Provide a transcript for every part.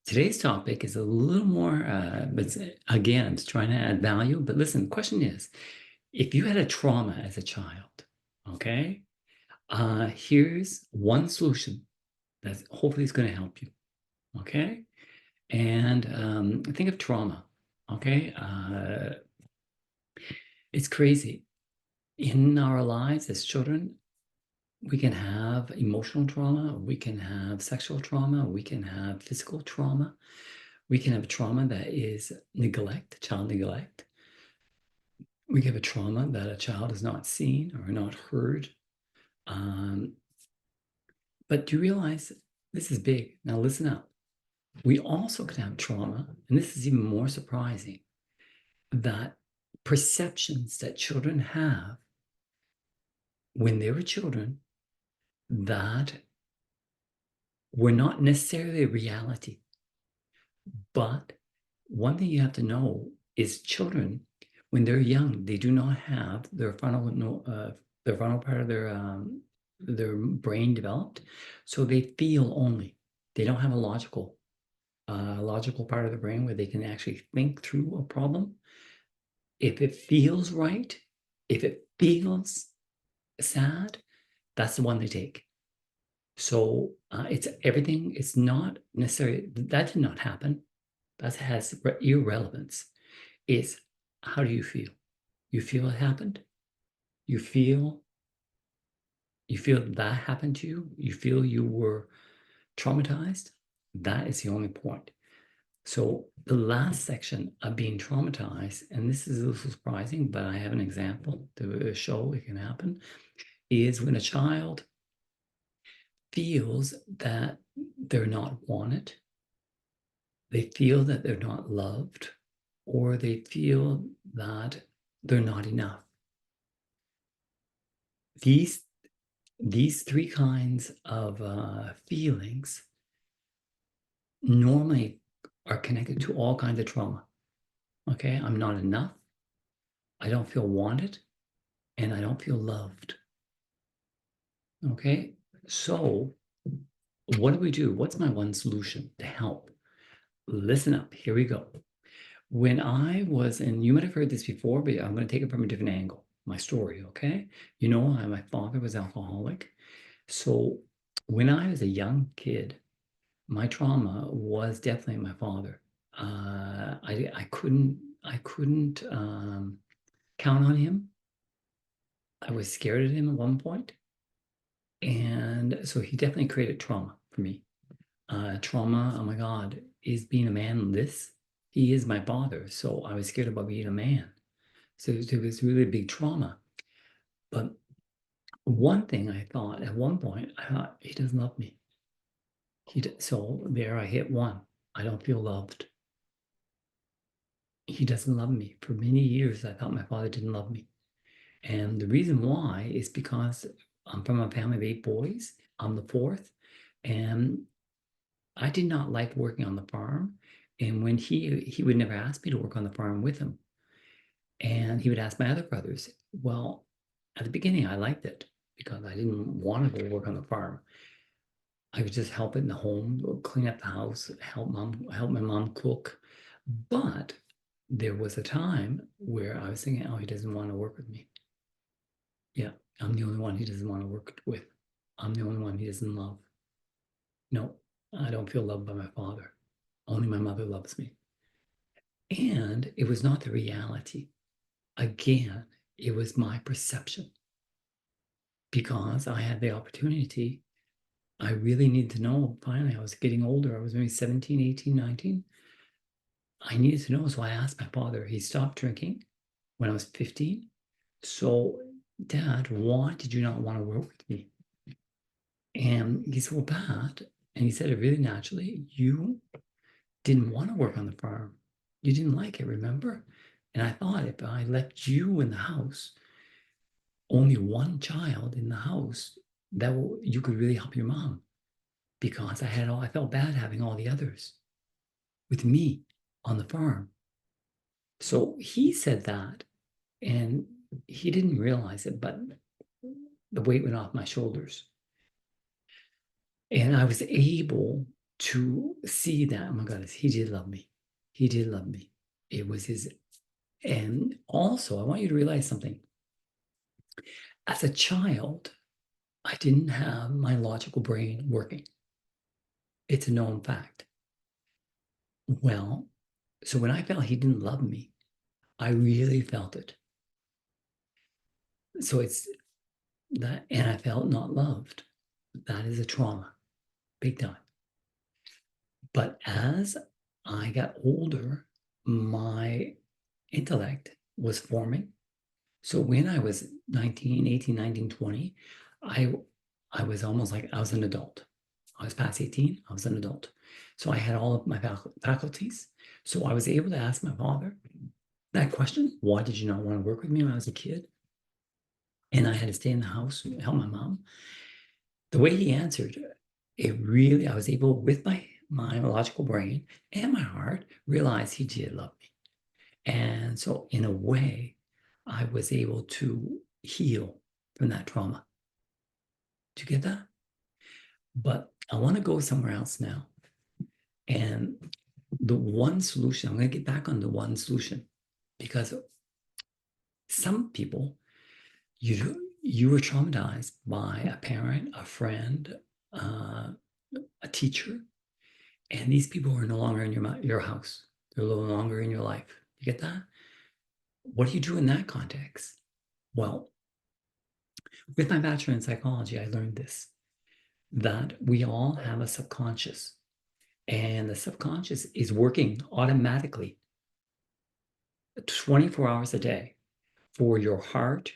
Today's topic is a little more, but again, it's trying to add value. But listen, the question is, if you had a trauma as a child, okay, here's one solution that hopefully is going to help you, okay? And think of trauma, okay? It's crazy. In our lives as children, we can have emotional trauma, we can have sexual trauma, we can have physical trauma. We can have trauma that is neglect, child neglect. We can have a trauma that a child is not seen or not heard. Um, but do you realize this is big? Now listen up. We also can have trauma, and this is even more surprising, that perceptions that children have when they were children that were not necessarily reality. But one thing you have to know is children, when they're young, they do not have their frontal part of their brain developed, so they feel only. They don't have a logical part of the brain where they can actually think through a problem. If it feels right, if it feels sad, that's the one they take. So it's everything. It's not necessarily that did not happen. That has irrelevance. Is how do you feel? You feel it happened? You feel that happened to you? You feel you were traumatized? That is the only point. So the last section of being traumatized, and this is a little surprising, but I have an example to show it can happen, is when a child feels that they're not wanted, they feel that they're not loved, or they feel that they're not enough. These three kinds of feelings normally are connected to all kinds of trauma. Okay, I'm not enough, I don't feel wanted, and I don't feel loved. Okay, so what do we do? What's my one solution to help? Listen up, here we go. When I was, and you might have heard this before, but I'm going to take it from a different angle, my story, okay? You know, my father was alcoholic. So when I was a young kid, my trauma was definitely my father. I couldn't count on him. I was scared of him at one point, and so he definitely created trauma for me. Trauma, oh my God, is being a man this? He is my father, so I was scared about being a man. So it was really a big trauma. But one thing I thought at one point, I thought he doesn't love me. So there I hit one. I don't feel loved. He doesn't love me. For many years, I thought my father didn't love me. And the reason why is because I'm from a family of 8 boys. I'm the fourth. And I did not like working on the farm. And when he would never ask me to work on the farm with him. And he would ask my other brothers. Well, at the beginning, I liked it because I didn't want to go work on the farm. I would just help in the home, clean up the house, help my mom cook. But there was a time where I was thinking, oh, he doesn't want to work with me. Yeah, I'm the only one he doesn't want to work with. I'm the only one he doesn't love. No, I don't feel loved by my father. Only my mother loves me. And it was not the reality. Again, it was my perception because I had the opportunity. I really needed to know. Finally, I was getting older. I was maybe 17, 18, 19. I needed to know. So I asked my father. He stopped drinking when I was 15. So, Dad, why did you not want to work with me? And he said, well, Pat, and he said it really naturally, you didn't want to work on the farm. You didn't like it, remember? And I thought if I left you in the house, only one child in the house, you could really help your mom because I felt bad having all the others with me on the farm. So he said that, and he didn't realize it, but the weight went off my shoulders. And I was able to see that, oh my goodness, he did love me. He did love me. It was his. And also, I want you to realize something. As a child, I didn't have my logical brain working. It's a known fact. Well, so when I felt he didn't love me, I really felt it. So it's that, and I felt not loved. That is a trauma, big time. But as I got older, my intellect was forming. So when I was 19, 18, 19, 20, I was almost like I was an adult. I was past 18, I was an adult. So I had all of my faculties. So I was able to ask my father that question, why did you not want to work with me when I was a kid? And I had to stay in the house and help my mom. The way he answered, it really, I was able, with my logical brain and my heart, realize he did love me. And so in a way, I was able to heal from that trauma. Do you get that? But I want to go somewhere else now. And the one solution, I'm going to get back on the one solution, because some people, you were traumatized by a parent, a friend, a teacher, and these people are no longer in your house. They're no longer in your life. You get that? What do you do in that context? Well, with my bachelor in psychology, I learned this, that we all have a subconscious, and the subconscious is working automatically 24 hours a day for your heart,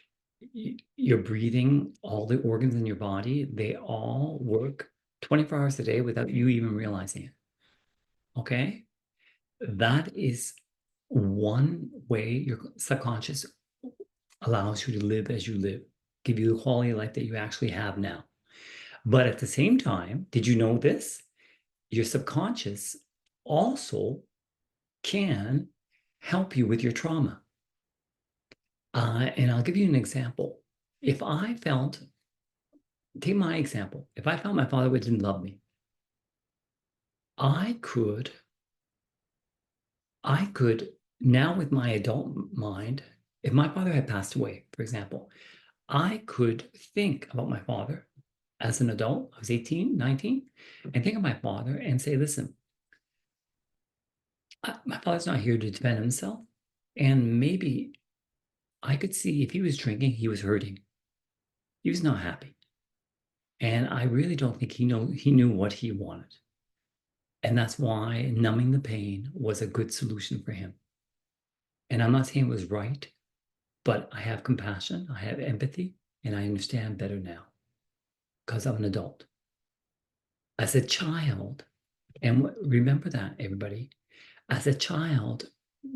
your breathing, all the organs in your body. They all work 24 hours a day without you even realizing it. Okay? That is one way your subconscious allows you to live as you live, give you the quality of life that you actually have now. But at the same time, did you know this? Your subconscious also can help you with your trauma. And I'll give you an example. If I felt, take my example, if I felt my father didn't love me, I could now, with my adult mind, if my father had passed away, for example, I could think about my father as an adult. I was 18, 19, and think of my father and say, listen, my father's not here to defend himself. And maybe I could see if he was drinking, he was hurting. He was not happy. And I really don't think he knew what he wanted. And that's why numbing the pain was a good solution for him. And I'm not saying it was right, but I have compassion, I have empathy, and I understand better now because I'm an adult. As a child, and remember that, everybody, as a child,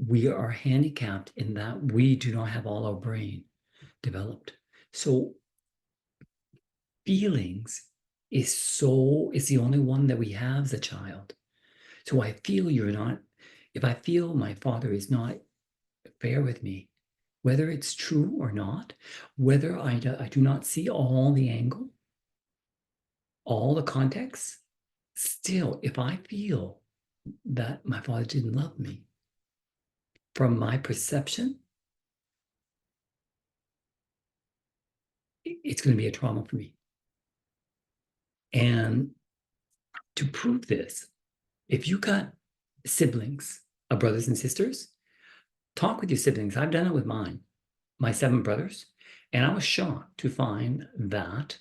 we are handicapped in that we do not have all our brain developed. So feelings is the only one that we have as a child. So if I feel my father is not fair with me, whether it's true or not, whether I do not see all the angle, all the context, still, if I feel that my father didn't love me, from my perception, it's going to be a trauma for me. And to prove this, if you got siblings, brothers and sisters, talk with your siblings. I've done it with my 7 brothers, and I was shocked to find that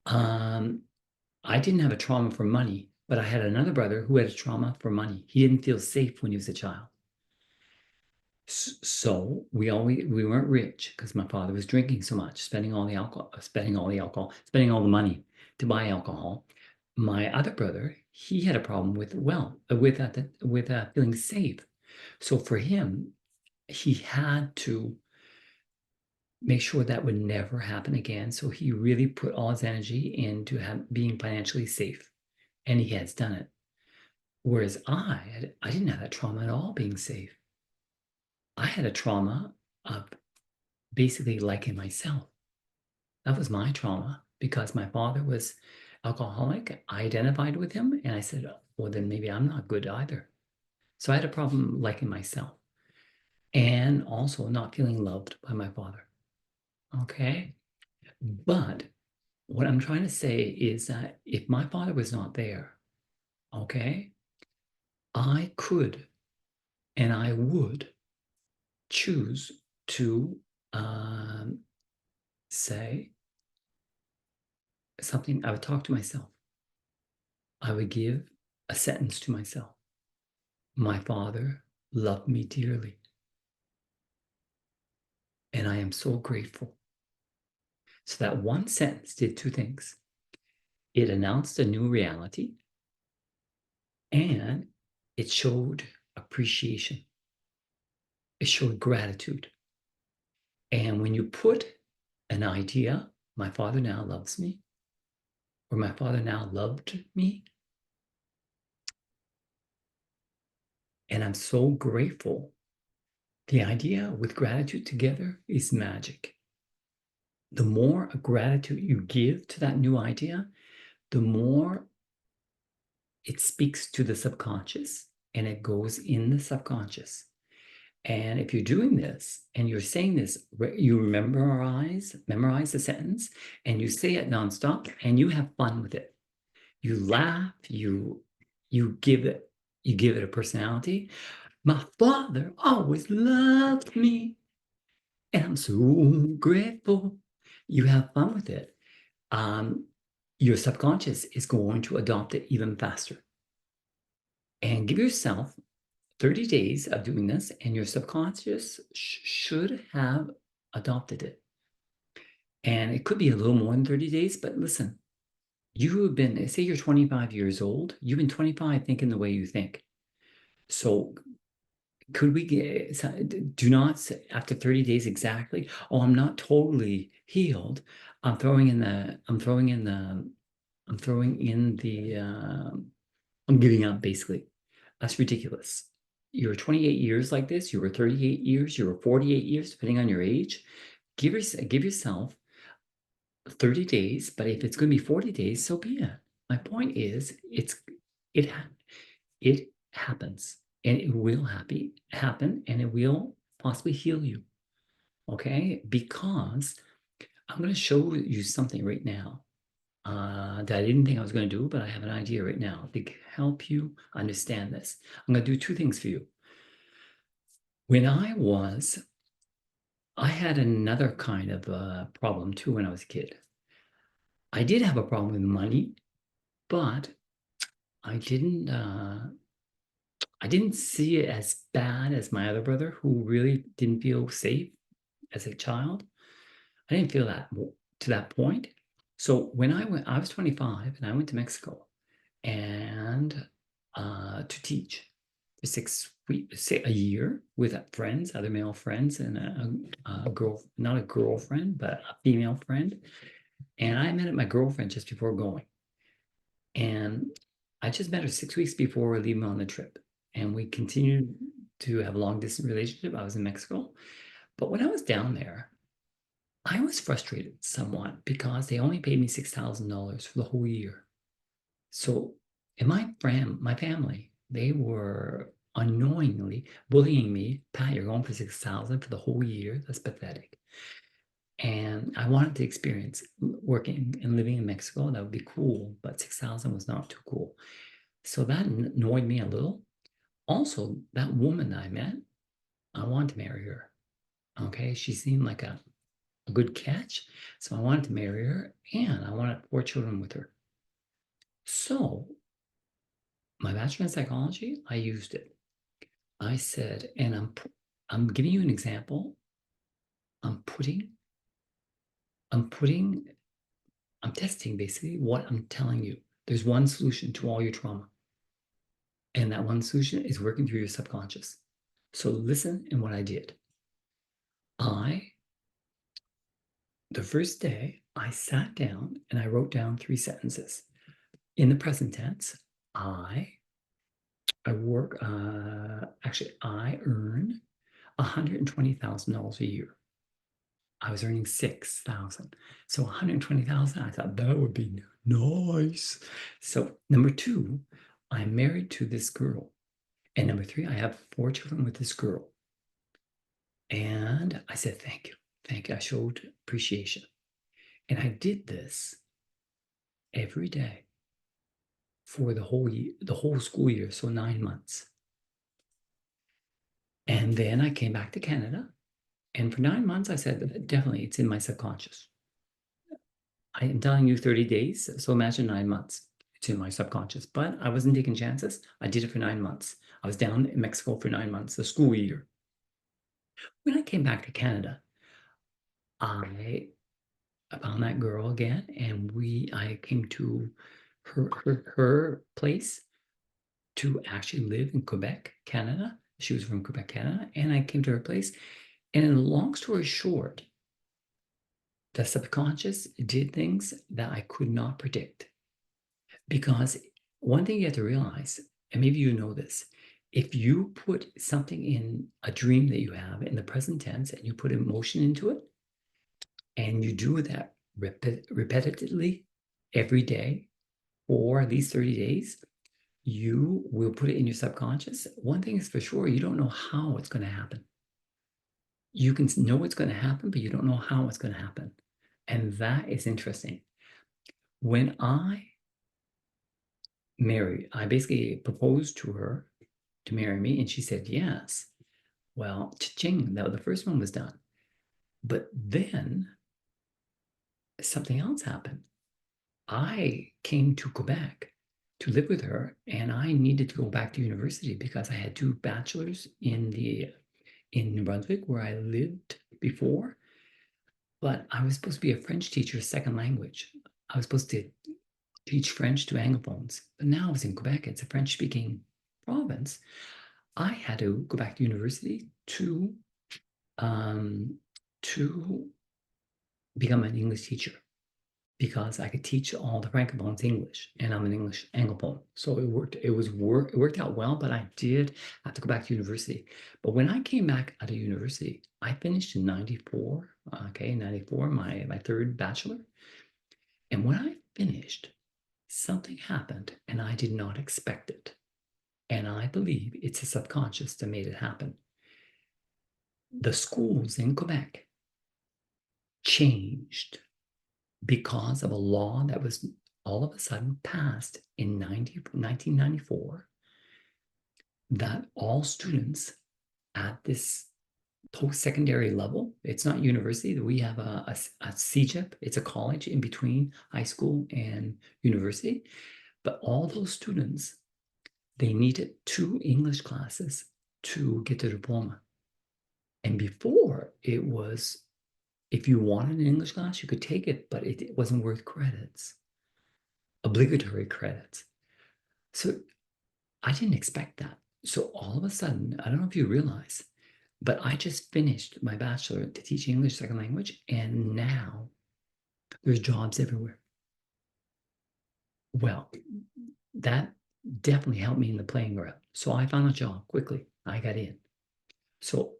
I didn't have a trauma for money, but I had another brother who had a trauma for money. He didn't feel safe when he was a child. So we weren't rich because my father was drinking so much, spending all the money to buy alcohol. My other brother, he had a problem with feeling safe. So for him, he had to make sure that would never happen again. So he really put all his energy into being financially safe, and he has done it. Whereas I didn't have that trauma at all, being safe. I had a trauma of basically liking myself. That was my trauma because my father was alcoholic. I identified with him and I said, well, then maybe I'm not good either. So I had a problem liking myself and also not feeling loved by my father. Okay. But what I'm trying to say is that if my father was not there, okay, I could and I would choose to say something. I would talk to myself. I would give a sentence to myself. My father loved me dearly, and I am so grateful. So that one sentence did two things. It announced a new reality, and it showed appreciation. It showed gratitude. And when you put an idea, my father now loves me, or my father now loved me, and I'm so grateful. The idea with gratitude together is magic. The more gratitude you give to that new idea, the more it speaks to the subconscious and it goes in the subconscious. And if you're doing this and you're saying this, you memorize the sentence and you say it nonstop and you have fun with it. You laugh, you give it a personality. My father always loved me, and I'm so grateful. You have fun with it. Your subconscious is going to adopt it even faster. And give yourself 30 days of doing this, and your subconscious should have adopted it. And it could be a little more than 30 days, but listen, you have been, say you're 25 years old, you've been 25 thinking the way you think. So could we do not say after 30 days exactly, oh, I'm not totally healed. I'm throwing in the, I'm giving up basically. That's ridiculous. You were 28 years like this, you were 38 years, you were 48 years, depending on your age. Give yourself 30 days, but if it's going to be 40 days, so be it. My point is, it happens, and it will happen, and it will possibly heal you. Okay, because I'm going to show you something right now that I didn't think I was going to do, but I have an idea right now to help you understand this. I'm going to do two things for you. When I had another kind of problem too when I was a kid. I did have a problem with money, but I didn't see it as bad as my other brother, who really didn't feel safe as a child. I didn't feel that to that point. So when I was 25 and I went to Mexico and to teach for 6 weeks, say a year with friends, other male friends, and a girl, not a girlfriend, but a female friend. And I met my girlfriend just before going. And I just met her 6 weeks before leaving on the trip. And we continued to have a long distance relationship. I was in Mexico. But when I was down there, I was frustrated somewhat because they only paid me $6,000 for the whole year. So, and my family, they were annoyingly bullying me. Pat, you're going for 6,000 for the whole year. That's pathetic. And I wanted to experience working and living in Mexico. That would be cool, but 6,000 was not too cool. So that annoyed me a little. Also, that woman I met, I wanted to marry her. Okay, she seemed like a good catch. So I wanted to marry her, and I wanted 4 children with her. So my bachelor in psychology, I used it. I said, and I'm giving you an example. I'm testing basically what I'm telling you. There's one solution to all your trauma. And that one solution is working through your subconscious. So listen in what I did. The first day, I sat down and I wrote down 3 sentences. In the present tense, I work, actually, I earn $120,000 a year. I was earning 6,000. So 120,000, I thought that would be nice. So number two, I'm married to this girl. And number three, I have 4 children with this girl. And I said, thank you. Thank you. I showed appreciation. And I did this every day for the whole year, the whole school year, so 9 months. And then I came back to Canada. And for 9 months, I said, definitely, it's in my subconscious. I am telling you 30 days, so imagine 9 months. It's in my subconscious. But I wasn't taking chances. I did it for 9 months. I was down in Mexico for 9 months, the school year. When I came back to Canada, I found that girl again, and I came to her place to actually live in Quebec, Canada. She was from Quebec, Canada, and I came to her place. And in a long story short, the subconscious did things that I could not predict. Because one thing you have to realize, and maybe you know this, if you put something in a dream that you have in the present tense and you put emotion into it, and you do that repetitively every day for at least 30 days, you will put it in your subconscious. One thing is for sure, you don't know how it's going to happen. You can know it's going to happen, but you don't know how it's going to happen. And that is interesting. When I married, I basically proposed to her to marry me, and she said yes. Well, cha-ching, the first one was done. But then something else happened. I came to Quebec to live with her, and I needed to go back to university because I had 2 bachelors in New Brunswick where I lived before. But I was supposed to be a French teacher, second language. I was supposed to teach French to Anglophones. But now I was in Quebec, it's a French-speaking province. I had to go back to university to to become an English teacher because I could teach all the Francophones English, and I'm an English Anglophone. So it worked. It worked out well, but I did have to go back to university. But when I came back out of university, I finished in 94. Okay, 94, my third bachelor. And when I finished, something happened and I did not expect it. And I believe it's the subconscious that made it happen. The schools in Quebec changed because of a law that was all of a sudden passed in 1994 that all students at this post-secondary level, it's not university, we have a CEGEP, it's a college in between high school and university, but all those students, they needed 2 English classes to get their diploma. And before, it was, if you wanted an English class, you could take it, but it wasn't worth credits, obligatory credits. So I didn't expect that. So all of a sudden, I don't know if you realize, but I just finished my bachelor to teach English second language, and now there's jobs everywhere. Well, that definitely helped me in the playing ground. So I found a job quickly. I got in. So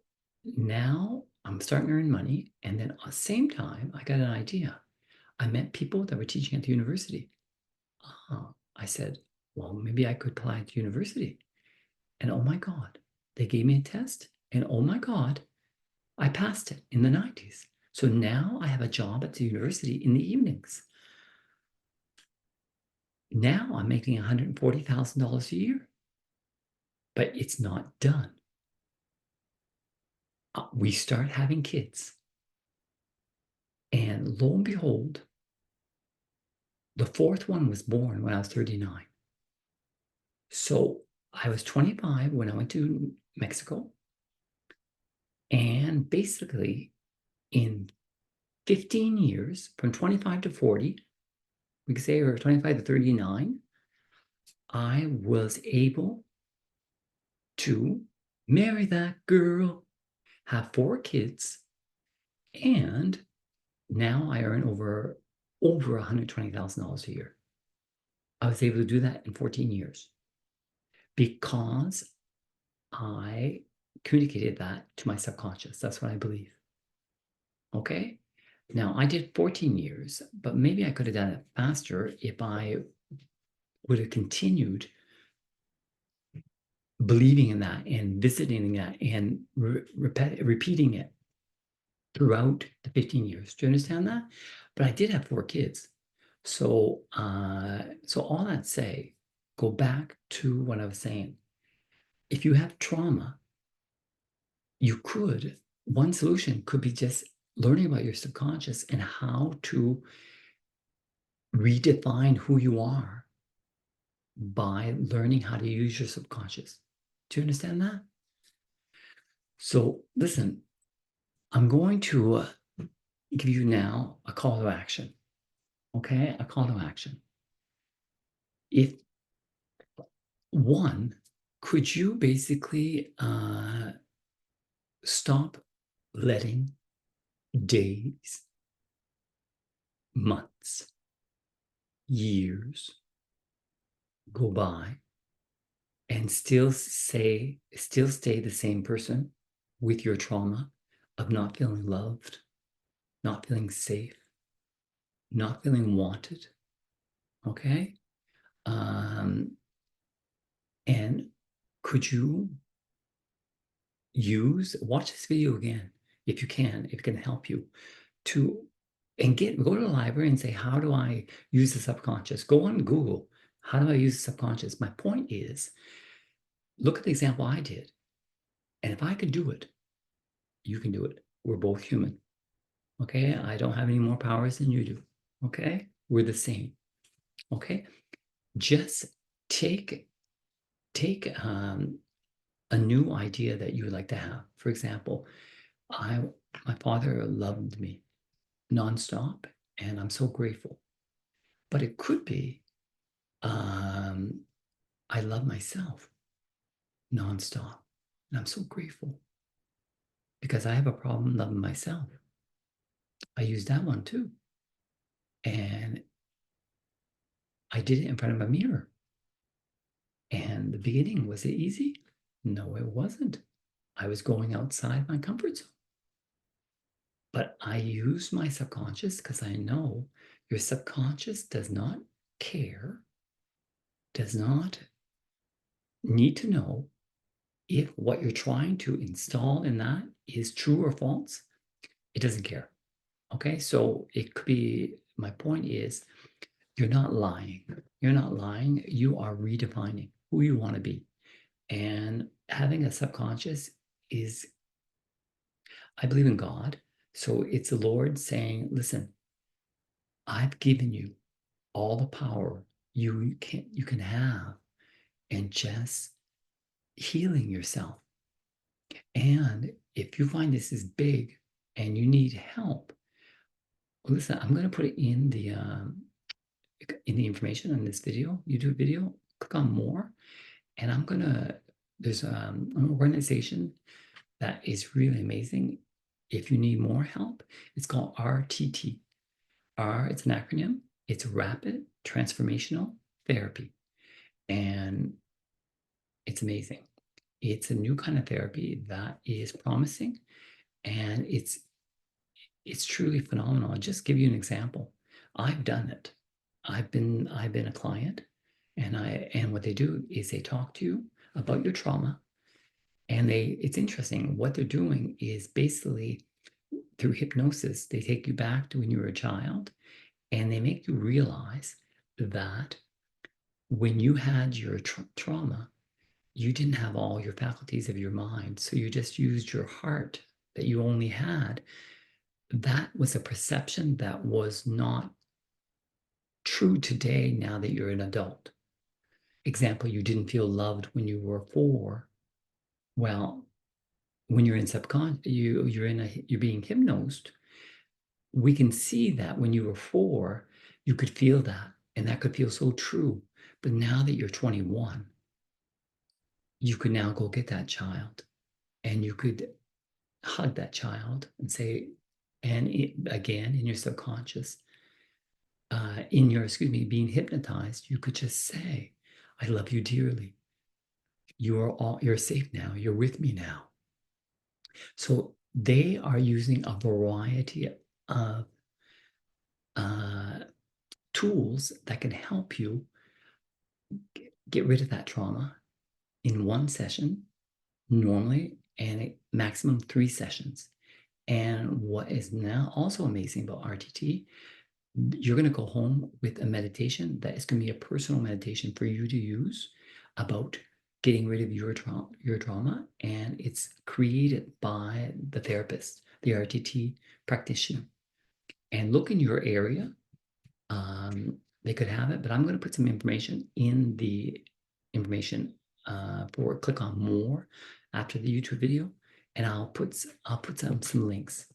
now I'm starting to earn money. And then at the same time, I got an idea. I met people that were teaching at the university. I said, well, maybe I could apply to university. And oh my God, they gave me a test. And oh my God, I passed it in the 90s. So now I have a job at the university in the evenings. Now I'm making $140,000 a year, but it's not done. We start having kids. And lo and behold, the 4th one was born when I was 39. So I was 25 when I went to Mexico. And basically, in 15 years, from 25 to 40, we could say, or 25 to 39, I was able to marry that girl, have 4 kids, and now I earn over $120,000 a year. I was able to do that in 14 years because I communicated that to my subconscious. That's what I believe. Okay. Now I did 14 years, but maybe I could have done it faster if I would have continued believing in that and visiting that and repeating it throughout the 15 years. Do you understand that? But I did have 4 kids. So, so all that say, go back to what I was saying. If you have trauma, one solution could be just learning about your subconscious and how to redefine who you are by learning how to use your subconscious. Do you understand that? So listen, I'm going to give you now a call to action. Okay, a call to action. If one, could you basically stop letting days, months, years go by and still stay the same person with your trauma of not feeling loved, not feeling safe, not feeling wanted? Okay. And could you watch this video again if you can, if it can help you to, and go to the library and say, how do I use the subconscious? Go on Google, how do I use the subconscious? My point is, look at the example I did. And if I could do it, you can do it. We're both human. Okay. I don't have any more powers than you do. Okay. We're the same. Okay. Just take a new idea that you would like to have. For example, my father loved me nonstop, and I'm so grateful. But it could be I love myself nonstop, and I'm so grateful because I have a problem loving myself. I use that one too, and I did it in front of a mirror. And the beginning, was it easy? No, it wasn't. I was going outside my comfort zone. But I use my subconscious because I know your subconscious does not care, does not need to know if what you're trying to install in that is true or false. It doesn't care. Okay, so it could be, my point is, you're not lying. You're not lying. You are redefining who you want to be. And having a subconscious is, I believe in God. So it's the Lord saying, listen, I've given you all the power you can have, and just healing yourself. And if you find this is big and you need help, listen, I'm going to put it in the information on this video, YouTube video. Click on more, and I'm gonna. There's an organization that is really amazing. If you need more help, it's called RTT. It's an acronym. It's Rapid Transformational Therapy, and it's amazing. It's a new kind of therapy that is promising, and it's truly phenomenal. I'll just give you an example. I've done it. I've been a client, and what they do is they talk to you about your trauma, and it's interesting. What they're doing is basically through hypnosis, they take you back to when you were a child, and they make you realize that when you had your trauma, you didn't have all your faculties of your mind. So you just used your heart that you only had. That was a perception that was not true today now that you're an adult. Example, you didn't feel loved when you were 4. Well, when you're in subconscious, you're being hypnosed. We can see that when you were 4, you could feel that, and that could feel so true. But now that you're 21, you could now go get that child, and you could hug that child and say, and again, in your subconscious, being hypnotized, you could just say, I love you dearly. You're safe now. You're with me now. So they are using a variety of tools that can help you get rid of that trauma in one session, normally, and a maximum 3 sessions. And what is now also amazing about RTT, you're going to go home with a meditation that is going to be a personal meditation for you to use about getting rid of your trauma, and it's created by the therapist, the RTT practitioner. And look in your area. They could have it, but I'm going to put some information in the information for click on more after the YouTube video, and I'll put some links.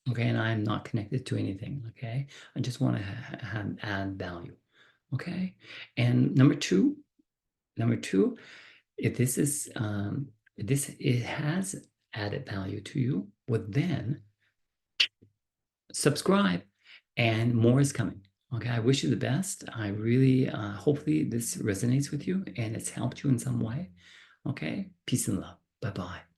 Okay, and I'm not connected to anything. Okay, I just want to add value. Okay, and number two, if this is it has added value to you, well then subscribe, and more is coming. Okay, I wish you the best. I really, hopefully this resonates with you and it's helped you in some way. Okay, peace and love. Bye-bye.